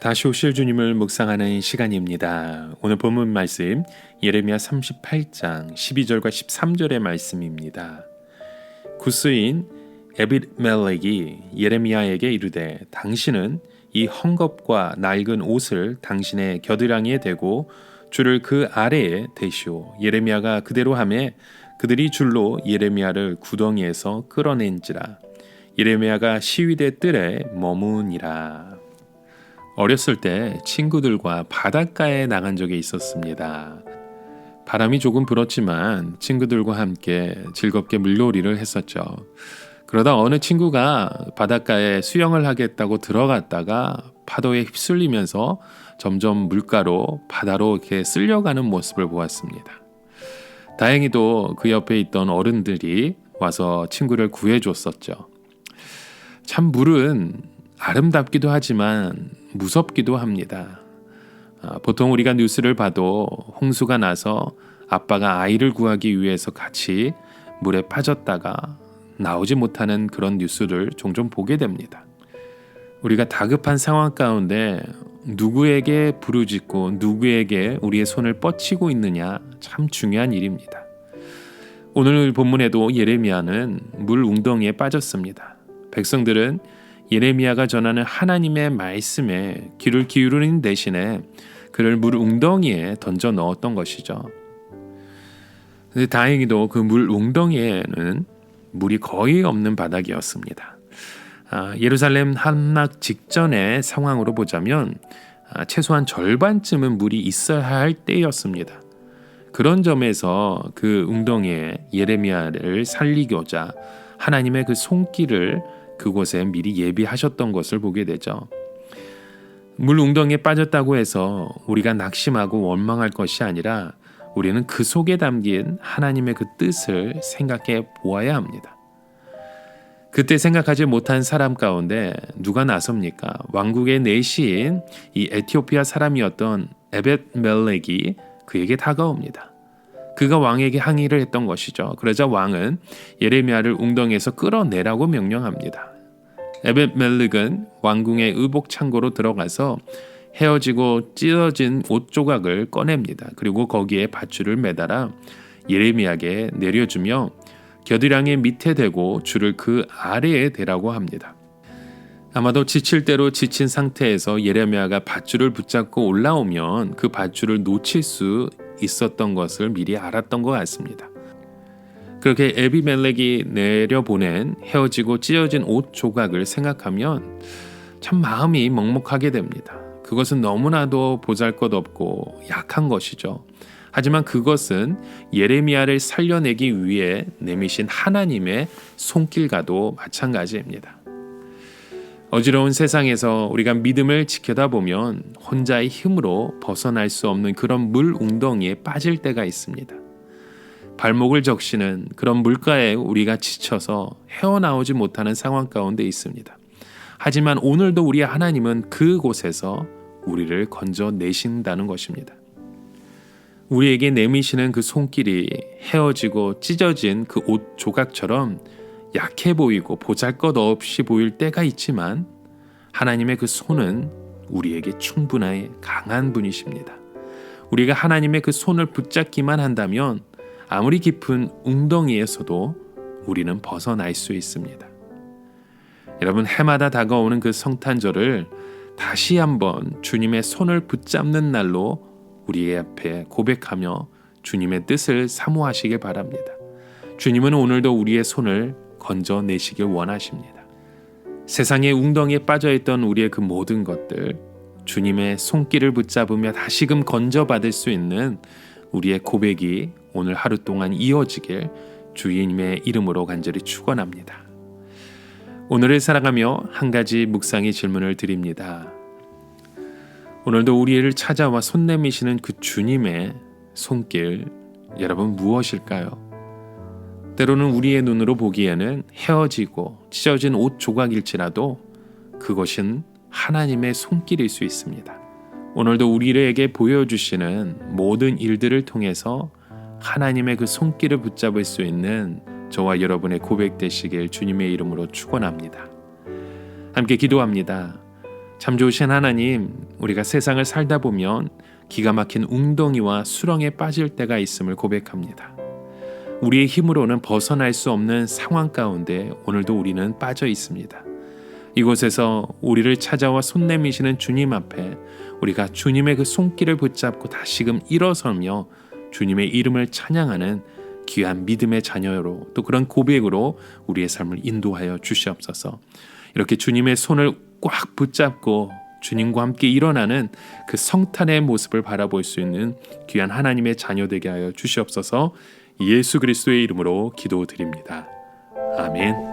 다시 오실 주님을 묵상하는 시간입니다. 오늘 본문 말씀 예레미야 38장 12절과 13절의 말씀입니다. 구스인 에빗멜렉이 예레미야에게 이르되 당신은 이 헝겊과 낡은 옷을 당신의 겨드랑이에 대고 줄을 그 아래에 대시오. 예레미야가 그대로 하매 그들이 줄로 예레미야를 구덩이에서 끌어낸지라. 예레미야가 시위대 뜰에 머무니라. 어렸을 때 친구들과 바닷가에 나간 적이 있었습니다. 바람이 조금 불었지만 친구들과 함께 즐겁게 물놀이를 했었죠. 그러다 어느 친구가 바닷가에 수영을 하겠다고 들어갔다가 파도에 휩쓸리면서 점점 물가로 바다로 이렇게 쓸려가는 모습을 보았습니다. 다행히도 그 옆에 있던 어른들이 와서 친구를 구해줬었죠. 참 물은 아름답기도 하지만 무섭기도 합니다. 보통 우리가 뉴스를 봐도 홍수가 나서 아빠가 아이를 구하기 위해서 같이 물에 빠졌다가 나오지 못하는 그런 뉴스를 종종 보게 됩니다. 우리가 다급한 상황 가운데 누구에게 부르짖고 누구에게 우리의 손을 뻗치고 있느냐 참 중요한 일입니다. 오늘 본문에도 예레미야는 물 웅덩이에 빠졌습니다. 백성들은 예레미야가 전하는 하나님의 말씀에 귀를 기울이는 대신에 그를 물 웅덩이에 던져 넣었던 것이죠. 근데 다행히도 그 물 웅덩이에는 물이 거의 없는 바닥이었습니다. 예루살렘 함락 직전의 상황으로 보자면 최소한 절반쯤은 물이 있어야 할 때였습니다. 그런 점에서 그 웅덩이에 예레미야를 살리고자 하나님의 그 손길을 그곳에 미리 예비하셨던 것을 보게 되죠. 물 웅덩이에 빠졌다고 해서 우리가 낙심하고 원망할 것이 아니라 우리는 그 속에 담긴 하나님의 그 뜻을 생각해 보아야 합니다. 그때 생각하지 못한 사람 가운데 누가 나섭니까? 왕국의 내시인 이 에티오피아 사람이었던 에벳멜렉이 그에게 다가옵니다. 그가 왕에게 항의를 했던 것이죠. 그러자 왕은 예레미야를 웅덩이에서 끌어내라고 명령합니다. 에벳멜렉은 왕궁의 의복 창고로 들어가서 헤어지고 찢어진 옷 조각을 꺼냅니다. 그리고 거기에 밧줄을 매달아 예레미야에게 내려주며 겨드랑이 밑에 대고 줄을 그 아래에 대라고 합니다. 아마도 지칠 대로 지친 상태에서 예레미야가 밧줄을 붙잡고 올라오면 그 밧줄을 놓칠 수 있었던 것을 미리 알았던 것 같습니다. 그렇게 에비멜렉이 내려보낸 헤어지고 찢어진 옷 조각을 생각하면 참 마음이 먹먹하게 됩니다. 그것은 너무나도 보잘것없고 약한 것이죠. 하지만 그것은 예레미야를 살려내기 위해 내미신 하나님의 손길과도 마찬가지입니다. 어지러운 세상에서 우리가 믿음을 지켜다 보면 혼자의 힘으로 벗어날 수 없는 그런 물 웅덩이에 빠질 때가 있습니다. 발목을 적시는 그런 물가에 우리가 지쳐서 헤어나오지 못하는 상황 가운데 있습니다. 하지만 오늘도 우리 하나님은 그곳에서 우리를 건져내신다는 것입니다. 우리에게 내미시는 그 손길이 헤어지고 찢어진 그 옷 조각처럼 약해 보이고 보잘것없이 보일 때가 있지만 하나님의 그 손은 우리에게 충분하게 강한 분이십니다. 우리가 하나님의 그 손을 붙잡기만 한다면 아무리 깊은 웅덩이에서도 우리는 벗어날 수 있습니다. 여러분, 해마다 다가오는 그 성탄절을 다시 한번 주님의 손을 붙잡는 날로 우리의 앞에 고백하며 주님의 뜻을 사모하시길 바랍니다. 주님은 오늘도 우리의 손을 건져내시길 원하십니다. 세상의 웅덩이에 빠져있던 우리의 그 모든 것들, 주님의 손길을 붙잡으며 다시금 건져받을 수 있는 우리의 고백이 오늘 하루 동안 이어지길 주님의 이름으로 간절히 축원합니다. 오늘을 살아가며 한 가지 묵상의 질문을 드립니다. 오늘도 우리를 찾아와 손 내미시는 그 주님의 손길, 여러분 무엇일까요? 때로는 우리의 눈으로 보기에는 헤어지고 찢어진 옷 조각일지라도 그것은 하나님의 손길일 수 있습니다. 오늘도 우리에게 보여주시는 모든 일들을 통해서 하나님의 그 손길을 붙잡을 수 있는 저와 여러분의 고백 되시길 주님의 이름으로 축원합니다. 함께 기도합니다. 참 좋으신 하나님, 우리가 세상을 살다 보면 기가 막힌 웅덩이와 수렁에 빠질 때가 있음을 고백합니다. 우리의 힘으로는 벗어날 수 없는 상황 가운데 오늘도 우리는 빠져 있습니다. 이곳에서 우리를 찾아와 손 내미시는 주님 앞에 우리가 주님의 그 손길을 붙잡고 다시금 일어서며 주님의 이름을 찬양하는 귀한 믿음의 자녀로, 또 그런 고백으로 우리의 삶을 인도하여 주시옵소서. 이렇게 주님의 손을 꽉 붙잡고 주님과 함께 일어나는 그 성탄의 모습을 바라볼 수 있는 귀한 하나님의 자녀 되게 하여 주시옵소서. 예수 그리스도의 이름으로 기도드립니다. 아멘.